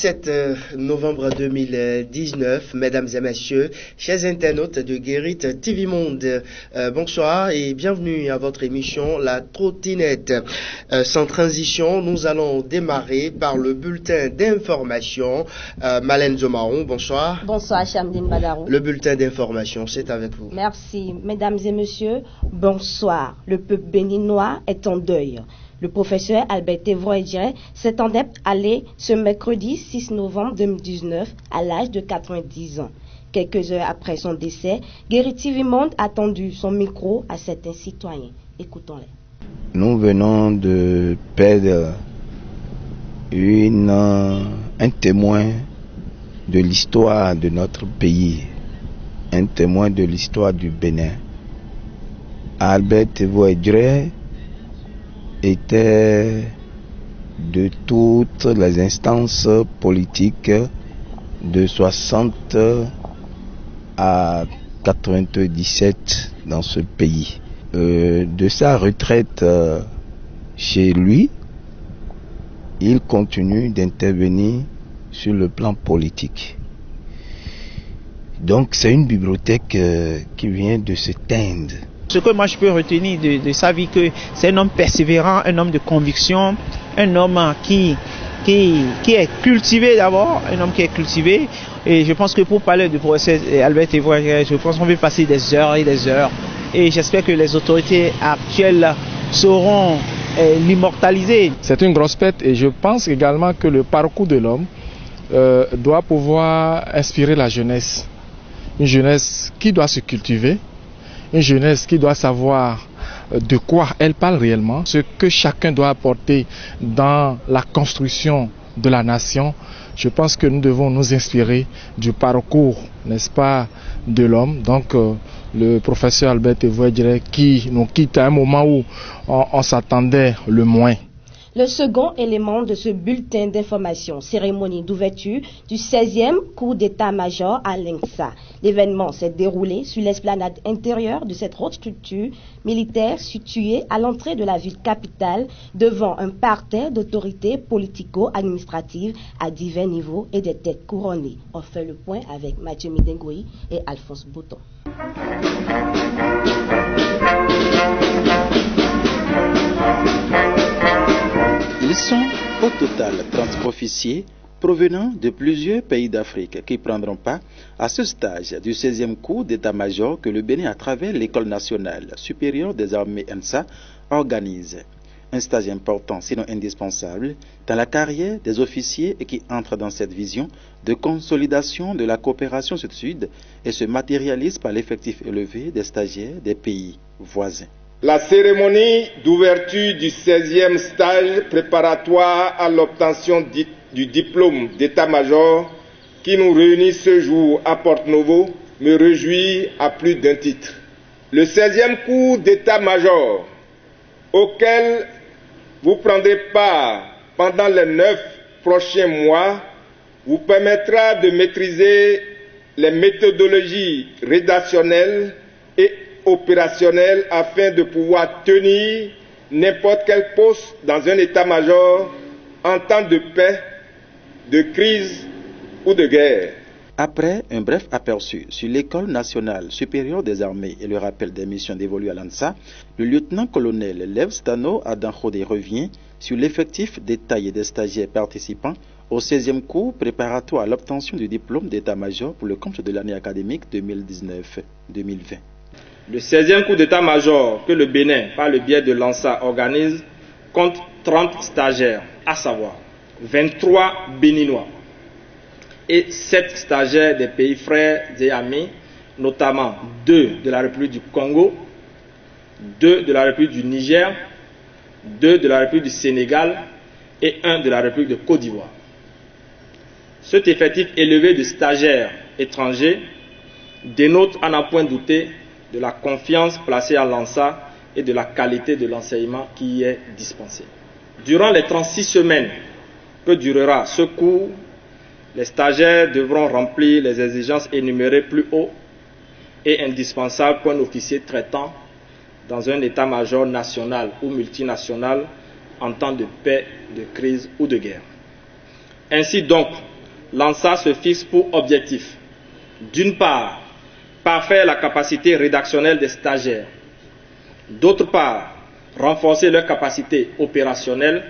17 novembre 2019, mesdames et messieurs, chers internautes de Guérit TV Monde, bonsoir et bienvenue à votre émission La Trottinette. Sans transition, nous allons démarrer par le bulletin d'information. Malène Zomaron, bonsoir. Bonsoir, Chamdine Badarou. Le bulletin d'information, c'est avec vous. Merci, mesdames et messieurs, bonsoir. Le peuple béninois est en deuil. Le professeur Albert Evroy-Djere s'est allé ce mercredi 6 novembre 2019 à l'âge de 90 ans. Quelques heures après son décès, Guérit TV Monde a tendu son micro à certains citoyens. Écoutons-les. Nous venons de perdre un témoin de l'histoire de notre pays, un témoin de l'histoire du Bénin. Albert Evroy-Djere était de toutes les instances politiques de 60 à 97 dans ce pays. De sa retraite chez lui, il continue d'intervenir sur le plan politique. Donc c'est une bibliothèque qui vient de se teindre. Ce que moi je peux retenir de sa vie, que c'est un homme persévérant, un homme de conviction, un homme qui est cultivé d'abord, un homme qui est cultivé. Et je pense que pour parler du professeur Albert Evroy, je pense qu'on peut passer des heures et des heures. Et j'espère que les autorités actuelles sauront l'immortaliser. C'est une grosse perte et je pense également que le parcours de l'homme doit pouvoir inspirer la jeunesse. Une jeunesse qui doit se cultiver. Une jeunesse qui doit savoir de quoi elle parle réellement, ce que chacun doit apporter dans la construction de la nation. Je pense que nous devons nous inspirer du parcours, n'est-ce pas, de l'homme. Donc le professeur Albert Evroy-Djere qui nous quitte à un moment où on s'attendait le moins. Le second élément de ce bulletin d'information, cérémonie d'ouverture du 16e cours d'état-major à l'INSA. L'événement s'est déroulé sur l'esplanade intérieure de cette haute structure militaire située à l'entrée de la ville capitale devant un parterre d'autorités politico-administratives à divers niveaux et des têtes couronnées. On fait le point avec Mathieu Midengoui et Alphonse Bouton. Ils sont au total 30 officiers provenant de plusieurs pays d'Afrique qui prendront part à ce stage du 16e cours d'état-major que le Bénin, à travers l'École nationale supérieure des armées ENSA, organise. Un stage important, sinon indispensable, dans la carrière des officiers et qui entre dans cette vision de consolidation de la coopération sud-sud et se matérialise par l'effectif élevé des stagiaires des pays voisins. La cérémonie d'ouverture du 16e stage préparatoire à l'obtention du diplôme d'état-major qui nous réunit ce jour à Porto-Novo me réjouit à plus d'un titre. Le 16e cours d'état-major auquel vous prendrez part pendant les 9 prochains mois vous permettra de maîtriser les méthodologies rédactionnelles et opérationnel afin de pouvoir tenir n'importe quel poste dans un état-major en temps de paix, de crise ou de guerre. Après un bref aperçu sur l'École nationale supérieure des armées et le rappel des missions dévolues à l'ANSA, le lieutenant-colonel Lev Stano Adankhode revient sur l'effectif détaillé des stagiaires participants au 16e cours préparatoire à l'obtention du diplôme d'état-major pour le compte de l'année académique 2019-2020. Le 16e cours d'état-major que le Bénin, par le biais de l'ANSA, organise, compte 30 stagiaires, à savoir 23 Béninois et 7 stagiaires des pays frères et amis, notamment 2 de la République du Congo, 2 de la République du Niger, 2 de la République du Sénégal et 1 de la République de Côte d'Ivoire. Cet effectif élevé de stagiaires étrangers dénote à n'en point douter de la confiance placée à l'ANSA et de la qualité de l'enseignement qui y est dispensé. Durant les 36 semaines que durera ce cours, les stagiaires devront remplir les exigences énumérées plus haut et indispensables pour un officier traitant dans un état-major national ou multinational en temps de paix, de crise ou de guerre. Ainsi donc, l'ANSA se fixe pour objectif, d'une part, parfaire la capacité rédactionnelle des stagiaires, d'autre part, renforcer leur capacité opérationnelle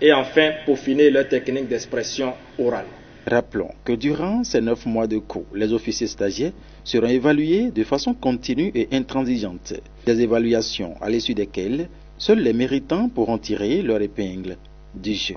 et enfin peaufiner leur technique d'expression orale. Rappelons que durant ces 9 mois de cours, les officiers stagiaires seront évalués de façon continue et intransigeante. Des évaluations à l'issue desquelles seuls les méritants pourront tirer leur épingle du jeu.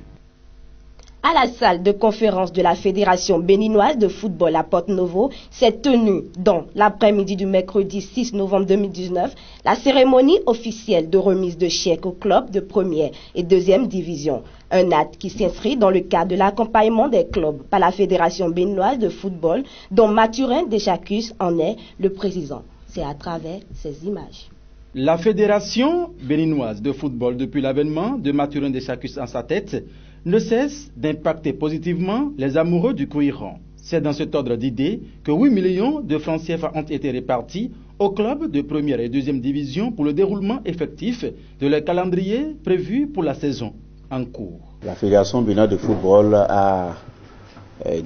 À la salle de conférence de la Fédération béninoise de football à Porto-Novo s'est tenue dans l'après-midi du mercredi 6 novembre 2019 la cérémonie officielle de remise de chèques aux clubs de première et deuxième division. Un acte qui s'inscrit dans le cadre de l'accompagnement des clubs par la Fédération béninoise de football dont Mathurin Deschacus en est le président. C'est à travers ces images. La Fédération béninoise de football, depuis l'avènement de Mathurin Deschacus en sa tête, ne cesse d'impacter positivement les amoureux du Couiron. C'est dans cet ordre d'idées que 8 millions de francs CFA ont été répartis aux clubs de première et deuxième division pour le déroulement effectif de leur calendrier prévu pour la saison en cours. La Fédération béninoise de football a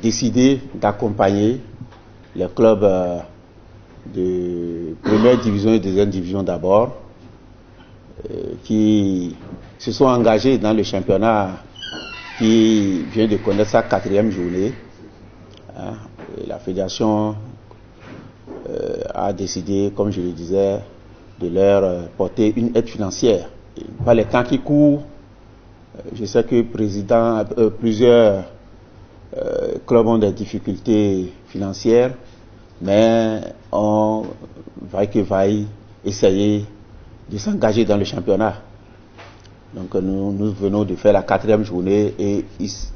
décidé d'accompagner les clubs de première division et deuxième division d'abord, qui se sont engagés dans le championnat qui vient de connaître sa 4e journée. La fédération a décidé, comme je le disais, de leur porter une aide financière. Par les temps qui courent, je sais que plusieurs clubs ont des difficultés financières, mais on va essayer de s'engager dans le championnat. Donc nous venons de faire la 4e journée et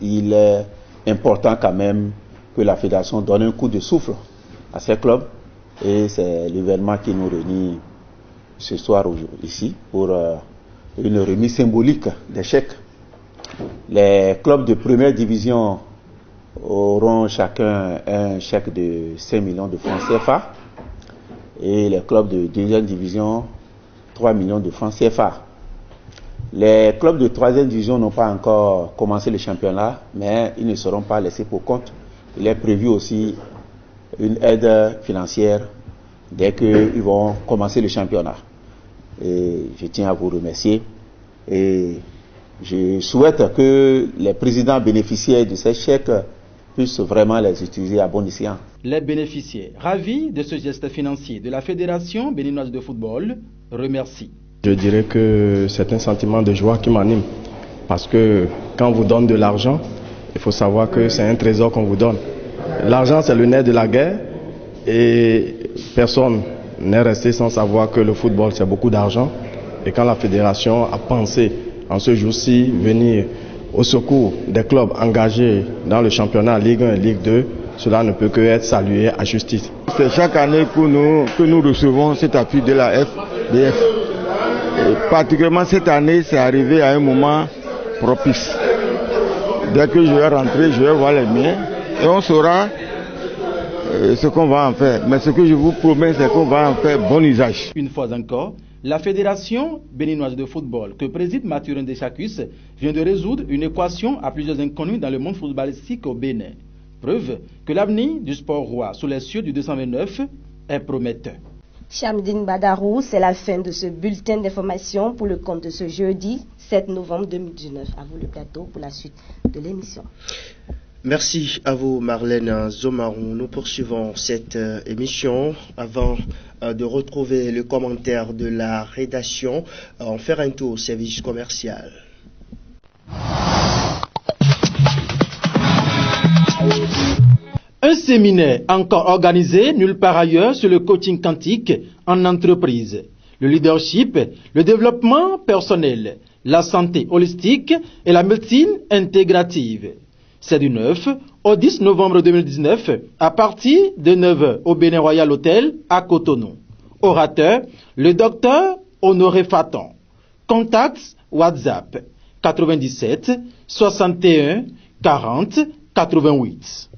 il est important quand même que la fédération donne un coup de souffle à ces clubs et c'est l'événement qui nous réunit ce soir ici pour une remise symbolique des chèques. Les clubs de première division auront chacun un chèque de 5 millions de francs CFA et les clubs de deuxième division 3 millions de francs CFA. Les clubs de troisième division n'ont pas encore commencé le championnat, mais ils ne seront pas laissés pour compte. Il est prévu aussi une aide financière dès qu'ils vont commencer le championnat. Et je tiens à vous remercier et je souhaite que les présidents bénéficiaires de ces chèques puissent vraiment les utiliser à bon escient. Les bénéficiaires, ravis de ce geste financier de la Fédération béninoise de football, remercient. Je dirais que c'est un sentiment de joie qui m'anime parce que quand on vous donne de l'argent, il faut savoir que c'est un trésor qu'on vous donne. L'argent, c'est le nerf de la guerre et personne n'est resté sans savoir que le football, c'est beaucoup d'argent. Et quand la fédération a pensé en ce jour-ci venir au secours des clubs engagés dans le championnat Ligue 1 et Ligue 2, cela ne peut que être salué à justice. C'est chaque année que nous recevons cet appui de la FBF. Et particulièrement cette année, c'est arrivé à un moment propice. Dès que je vais rentrer, je vais voir les miens et on saura ce qu'on va en faire. Mais ce que je vous promets, c'est qu'on va en faire bon usage. Une fois encore, la Fédération béninoise de football que préside Mathurin Deschacus vient de résoudre une équation à plusieurs inconnus dans le monde footballistique au Bénin. Preuve que l'avenir du sport roi sous les cieux du 229 est prometteur. Chamdine Badarou, c'est la fin de ce bulletin d'information pour le compte de ce jeudi 7 novembre 2019. À vous le plateau pour la suite de l'émission. Merci à vous Marlène Zomarou. Nous poursuivons cette émission avant de retrouver le commentaire de la rédaction. On fait un tour au service commercial. Un séminaire encore organisé nulle part ailleurs sur le coaching quantique en entreprise, le leadership, le développement personnel, la santé holistique et la médecine intégrative. C'est du 9 au 10 novembre 2019 à partir de 9h au Bénin Royal Hotel à Cotonou. Orateur, le docteur Honoré Faton. Contact WhatsApp 97 61 40 88.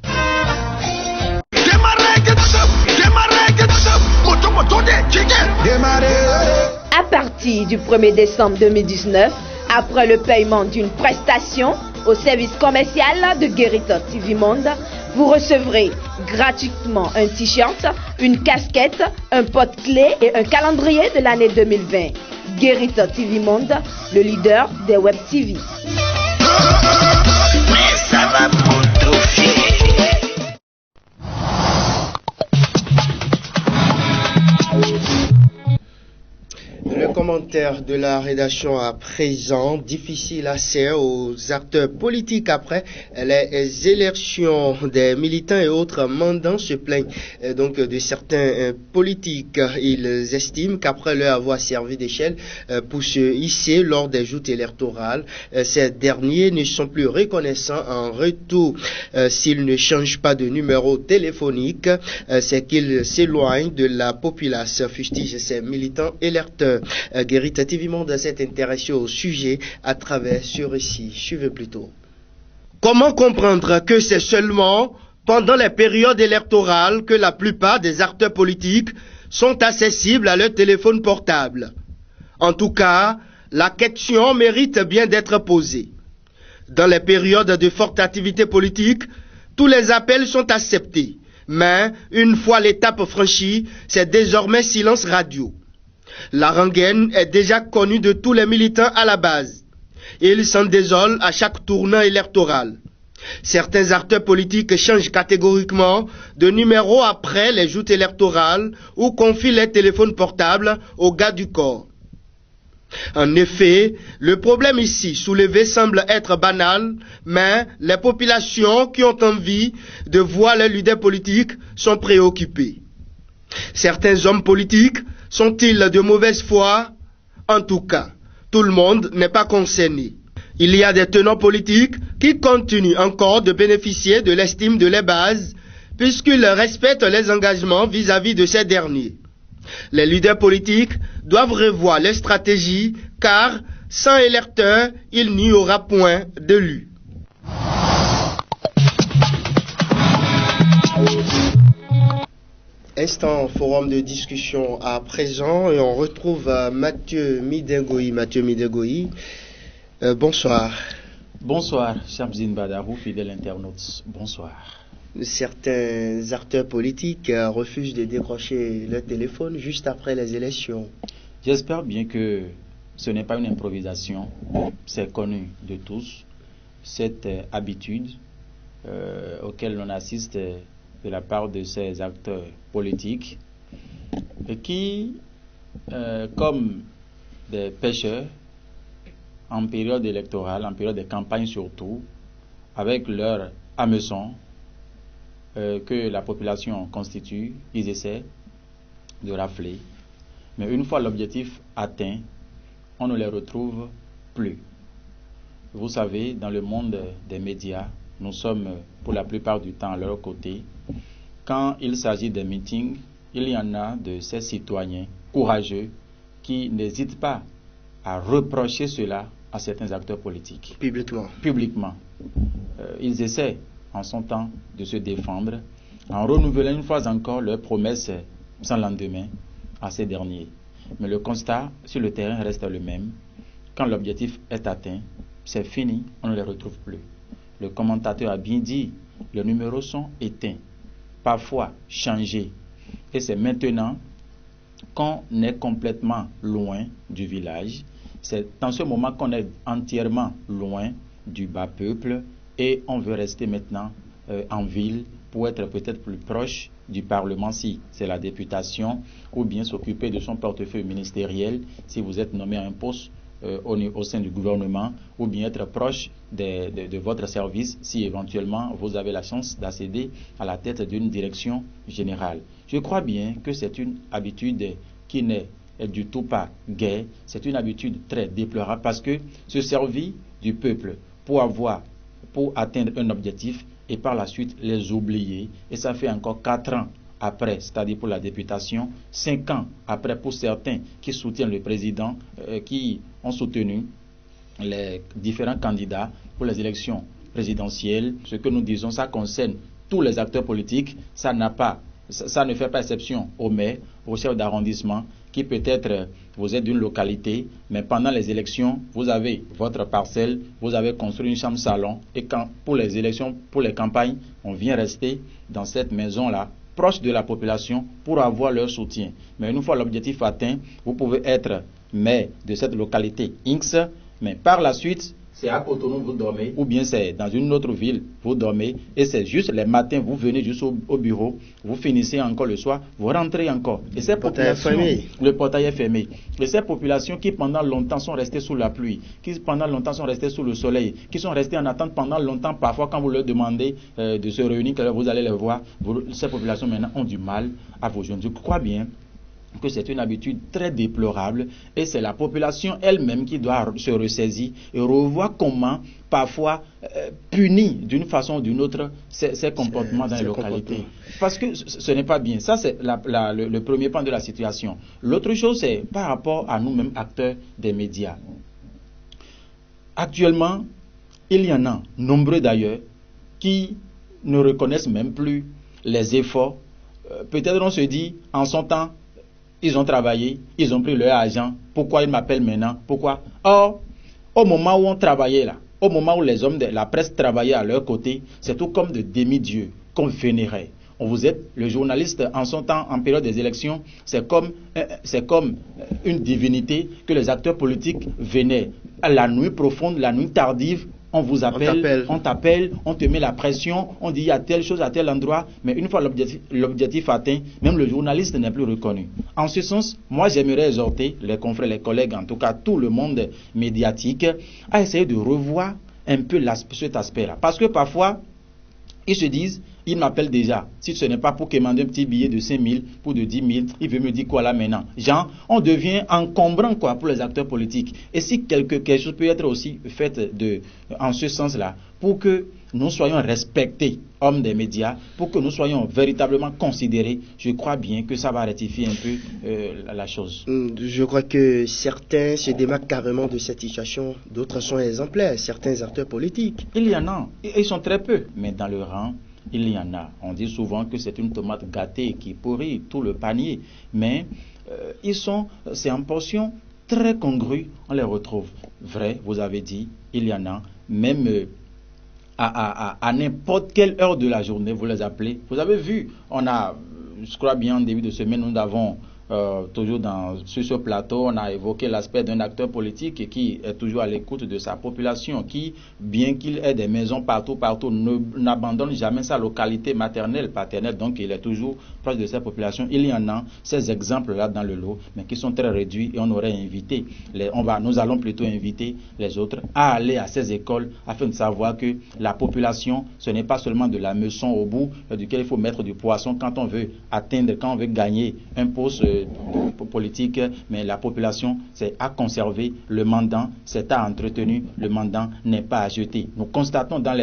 À partir du 1er décembre 2019, après le paiement d'une prestation au service commercial de Guérita TV Monde, Vous recevrez gratuitement un t-shirt, une casquette, un porte-clés et un calendrier de l'année 2020. Guérit TV Monde, le leader des web TV. Mais ça va poutoucher. Le commentaire de la rédaction à présent, difficile assez aux acteurs politiques après les élections des militants et autres mandants se plaignent donc de certains politiques. Ils estiment qu'après leur avoir servi d'échelle pour se hisser lors des joutes électorales, ces derniers ne sont plus reconnaissants en retour. S'ils ne changent pas de numéro téléphonique, c'est qu'ils s'éloignent de la populace, fustigent ces militants électeurs. Guérit TV Monde s'est intéressé au sujet à travers ce récit. Suivez plutôt. Comment comprendre que c'est seulement pendant les périodes électorales que la plupart des acteurs politiques sont accessibles à leur téléphone portable? En tout cas, la question mérite bien d'être posée. Dans les périodes de forte activité politique, tous les appels sont acceptés. Mais, une fois l'étape franchie, c'est désormais silence radio. La rengaine est déjà connue de tous les militants à la base. Ils s'en désolent à chaque tournant électoral. Certains acteurs politiques changent catégoriquement de numéro après les joutes électorales ou confient les téléphones portables aux gars du corps. En effet, le problème ici soulevé semble être banal, mais les populations qui ont envie de voir les leaders politiques sont préoccupées. Certains hommes politiques sont-ils de mauvaise foi? En tout cas, tout le monde n'est pas concerné. Il y a des tenants politiques qui continuent encore de bénéficier de l'estime de leurs bases, puisqu'ils respectent les engagements vis-à-vis de ces derniers. Les leaders politiques doivent revoir leur stratégie, car sans électeurs, il n'y aura point d'élus. Instant forum de discussion à présent et on retrouve Mathieu Midegoï. Mathieu Midegoï, bonsoir. Bonsoir, Shamzine Badarou, fidèles internautes. Bonsoir. Certains acteurs politiques refusent de décrocher leur téléphone juste après les élections. J'espère bien que ce n'est pas une improvisation. C'est connu de tous. Cette habitude auquel l'on assiste de la part de ces acteurs politiques et qui, comme des pêcheurs en période électorale, en période de campagne surtout, avec leur hameçon que la population constitue, ils essaient de rafler. Mais une fois l'objectif atteint, on ne les retrouve plus. Vous savez, dans le monde des médias, nous sommes pour la plupart du temps à leur côté. Quand il s'agit des meetings, il y en a de ces citoyens courageux qui n'hésitent pas à reprocher cela à certains acteurs politiques. Publiquement. Ils essaient en son temps de se défendre en renouvelant une fois encore leurs promesses sans lendemain à ces derniers. Mais le constat sur le terrain reste le même. Quand l'objectif est atteint, c'est fini, on ne les retrouve plus. Le commentateur a bien dit, les numéros sont éteints, parfois changés. Et c'est maintenant qu'on est complètement loin du village. C'est dans ce moment qu'on est entièrement loin du bas peuple et on veut rester maintenant en ville pour être peut-être plus proche du Parlement si c'est la députation, ou bien s'occuper de son portefeuille ministériel si vous êtes nommé à un poste au sein du gouvernement, ou bien être proche de votre service si éventuellement vous avez la chance d'accéder à la tête d'une direction générale. Je crois bien que c'est une habitude qui n'est du tout pas gaie, c'est une habitude très déplorable parce que se servir du peuple pour atteindre un objectif et par la suite les oublier, et ça fait encore 4 ans après, c'est-à-dire pour la députation, 5 ans après pour certains qui soutiennent le président, qui ont soutenu les différents candidats pour les élections présidentielles. Ce que nous disons, ça concerne tous les acteurs politiques, ça n'a pas ça ne fait pas exception au maire, au chef d'arrondissement, qui peut-être vous êtes d'une localité, mais pendant les élections, vous avez votre parcelle, vous avez construit une chambre salon, et quand pour les élections, pour les campagnes, on vient rester dans cette maison-là, proche de la population, pour avoir leur soutien. Mais une fois l'objectif atteint, vous pouvez être maire de cette localité X, mais par la suite, c'est à Cotonou vous dormez, ou bien c'est dans une autre ville vous dormez, et c'est juste les matins vous venez juste au bureau, vous finissez encore le soir, vous rentrez encore. Et ces populations, le portail est fermé. Et ces populations qui pendant longtemps sont restées sous la pluie, qui pendant longtemps sont restées sous le soleil, qui sont restées en attente pendant longtemps, parfois quand vous leur demandez de se réunir, que vous allez les voir, ces populations maintenant ont du mal à vous joindre. Je crois bien que c'est une habitude très déplorable et c'est la population elle-même qui doit se ressaisir et revoir comment parfois punir d'une façon ou d'une autre ces comportements dans les localités. Parce que ce n'est pas bien. Ça, c'est le premier point de la situation. L'autre chose, c'est par rapport à nous-mêmes, acteurs des médias. Actuellement, il y en a, nombreux d'ailleurs, qui ne reconnaissent même plus les efforts. Peut-être on se dit, en son temps, ils ont travaillé, ils ont pris leur argent. Pourquoi ils m'appellent maintenant? Pourquoi? Or, au moment où on travaillait là, au moment où les hommes de la presse travaillaient à leur côté, c'est tout comme de demi-dieux qu'on vénérait. On vous êtes le journaliste en son temps, en période des élections, c'est comme une divinité que les acteurs politiques venaient. À la nuit profonde, la nuit tardive, on vous appelle, on t'appelle, on te met la pression, on dit il y a telle chose à tel endroit, mais une fois l'objectif atteint, même le journaliste n'est plus reconnu. En ce sens, moi j'aimerais exhorter les confrères, les collègues, en tout cas tout le monde médiatique, à essayer de revoir un peu cet aspect-là. Parce que parfois, ils se disent, ils m'appellent déjà. Si ce n'est pas pour commander un petit billet de 5 000, pour de 10 000, il veut me dire quoi là maintenant? Jean, on devient encombrant quoi pour les acteurs politiques. Et si quelque chose peut être aussi fait en ce sens-là, pour que nous soyons respectés, hommes des médias, pour que nous soyons véritablement considérés, je crois bien que ça va rectifier un peu la chose. Je crois que certains se démarquent carrément de cette situation, d'autres sont exemplaires, certains acteurs politiques. Il y en a, ils sont très peu, mais dans le rang, il y en a. On dit souvent que c'est une tomate gâtée qui pourrit tout le panier, mais c'est en portion très congrue, on les retrouve. Vrai, vous avez dit, il y en a, même à n'importe quelle heure de la journée, vous les appelez. Vous avez vu, je crois bien en début de semaine, nous avons toujours sur ce plateau, on a évoqué l'aspect d'un acteur politique qui est toujours à l'écoute de sa population, qui, bien qu'il ait des maisons partout, n'abandonne jamais sa localité maternelle, paternelle, donc il est toujours proche de sa population. Il y en a ces exemples-là dans le lot, mais qui sont très réduits et on aurait invité, nous allons plutôt inviter les autres à aller à ces écoles afin de savoir que la population, ce n'est pas seulement de la meçon au bout duquel il faut mettre du poisson quand on veut gagner un poste politique, mais la population, c'est à conserver le mandant, c'est à entretenir le mandant, n'est pas à jeter. Nous constatons dans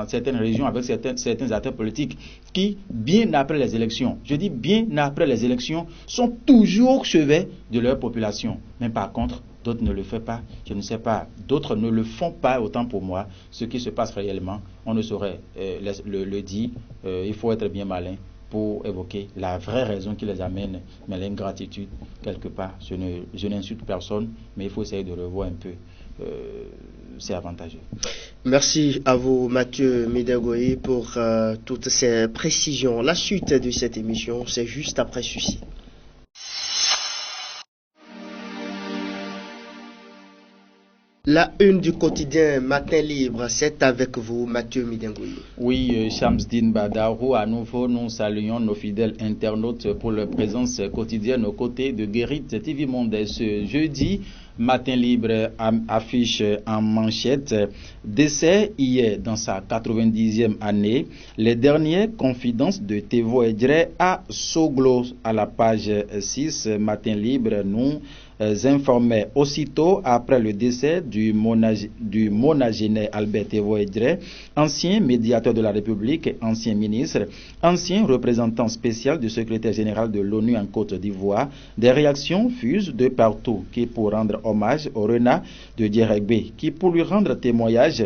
certaines régions avec certains acteurs politiques qui, bien après les élections, je dis bien après les élections, sont toujours chevets de leur population. Mais par contre, d'autres ne le font pas, je ne sais pas, d'autres ne le font pas, autant pour moi. Ce qui se passe réellement, on ne saurait le dire, il faut être bien malin pour évoquer la vraie raison qui les amène, mais l'ingratitude, quelque part, je n'insulte personne, mais il faut essayer de revoir un peu, c'est avantageux. Merci à vous, Mathieu Midegoyi, pour toutes ces précisions. La suite de cette émission, c'est juste après ceci. La une du quotidien Matin Libre, c'est avec vous, Mathieu Midengoyi. Oui, Shamsdine Badarou, à nouveau, nous saluons nos fidèles internautes pour leur présence quotidienne aux côtés de Guérit TV Monde. Ce jeudi, Matin Libre affiche en manchette décès hier dans sa 90e année. Les dernières confidences de Tevo Edre à Soglo à la page 6. Matin Libre nous informait aussitôt après le décès du monagénaire Albert Tevo Edre, ancien médiateur de la République, ancien ministre, ancien représentant spécial du secrétaire général de l'ONU en Côte d'Ivoire. Des réactions fusent de partout, qui pour rendre hommage au renard de Dieregbe, qui pour lui rendre témoignage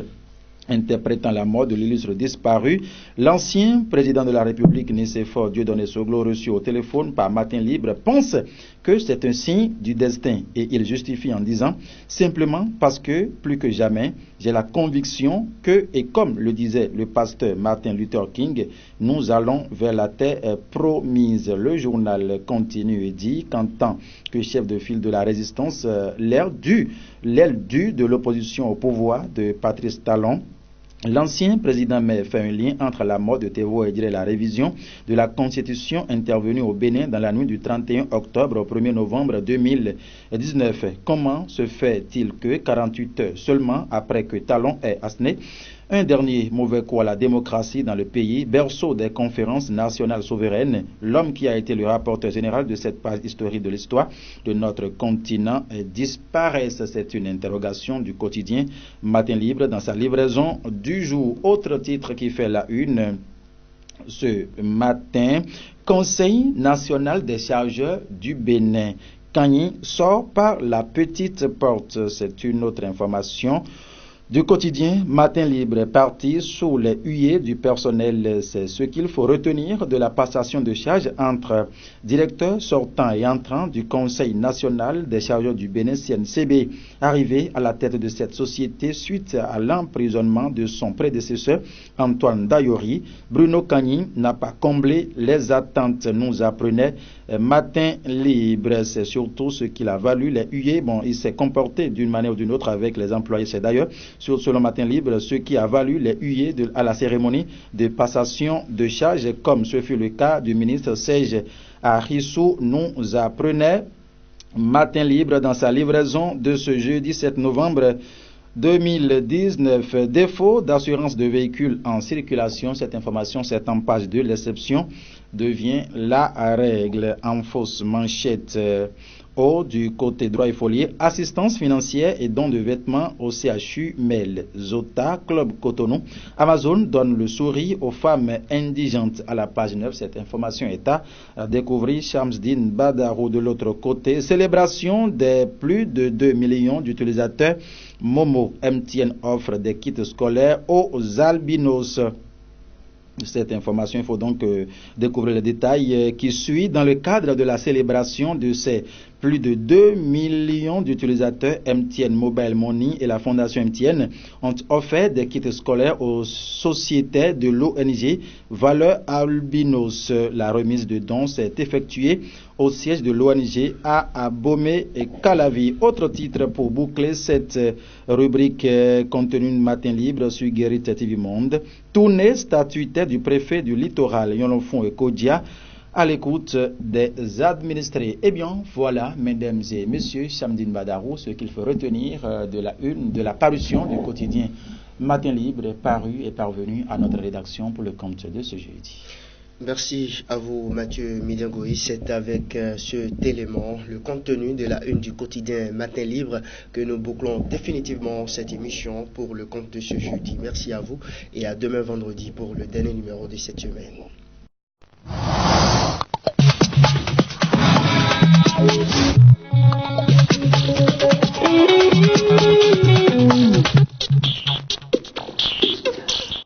interprétant la mort de l'illustre disparu, l'ancien président de la République, Nicéphore Dieudonné Soglo, reçu au téléphone par Matin Libre, pense que c'est un signe du destin et il justifie en disant simplement parce que, plus que jamais, j'ai la conviction que, et comme le disait le pasteur Martin Luther King, nous allons vers la terre promise. Le journal continue et dit qu'en tant que chef de file de la résistance, l'aile due de l'opposition au pouvoir de Patrice Talon, l'ancien président May fait un lien entre la mort de Théo et la révision de la Constitution intervenue au Bénin dans la nuit du 31 octobre au 1er novembre 2019. Comment se fait-il que 48 heures seulement après que Talon ait asséné un dernier mauvais coup à la démocratie dans le pays, berceau des conférences nationales souveraines, l'homme qui a été le rapporteur général de cette page historique de l'histoire de notre continent disparaisse? C'est une interrogation du quotidien Matin Libre dans sa livraison du jour. Autre titre qui fait la une ce matin, Conseil national des chargeurs du Bénin. Kagny sort par la petite porte. C'est une autre information du quotidien Matin Libre, parti sous les huées du personnel. C'est ce qu'il faut retenir de la passation de charges entre directeur sortant et entrant du Conseil national des chargeurs du Bénin CNCB, arrivé à la tête de cette société suite à l'emprisonnement de son prédécesseur Antoine Dayori. Bruno Kagny n'a pas comblé les attentes, nous apprenait Matin Libre. C'est surtout ce qu'il a valu les huées. Bon, il s'est comporté d'une manière ou d'une autre avec les employés. C'est d'ailleurs selon Matin Libre, ce qui a valu les huées à la cérémonie de passation de charges, comme ce fut le cas du ministre Serge Arissou, nous apprenait Matin Libre dans sa livraison de ce jeudi 7 novembre 2019. Défaut d'assurance de véhicules en circulation, cette information, c'est en page 2, l'exception devient la règle. En fausse manchette. Du côté droit, il faut lire assistance financière et dons de vêtements au CHU Mel. Zota, Club Cotonou. Amazon donne le sourire aux femmes indigentes à la page 9. Cette information est à découvrir. Shamsdin Badarou de l'autre côté. Célébration des plus de 2 millions d'utilisateurs. Momo MTN offre des kits scolaires aux albinos. Cette information, il faut donc découvrir les détails qui suivent dans le cadre de la célébration de ces plus de 2 millions d'utilisateurs. MTN Mobile Money et la Fondation MTN ont offert des kits scolaires aux sociétés de l'ONG Valeurs Albinos. La remise de dons s'est effectuée au siège de l'ONG à Abomey et Calavi. Autre titre pour boucler cette rubrique contenue de Matin Libre sur Guérit TV Monde. Tournée statutaire du préfet du littoral, Yonofon et Kodia, à l'écoute des administrés. Eh bien, voilà, mesdames et messieurs, Shamdin Badarou, ce qu'il faut retenir de la parution du quotidien Matin Libre, paru et parvenu à notre rédaction pour le compte de ce jeudi. Merci à vous, Mathieu Midiangoï. C'est avec cet élément, le contenu de la une du quotidien Matin Libre, que nous bouclons définitivement cette émission pour le compte de ce jeudi. Merci à vous et à demain vendredi pour le dernier numéro de cette semaine.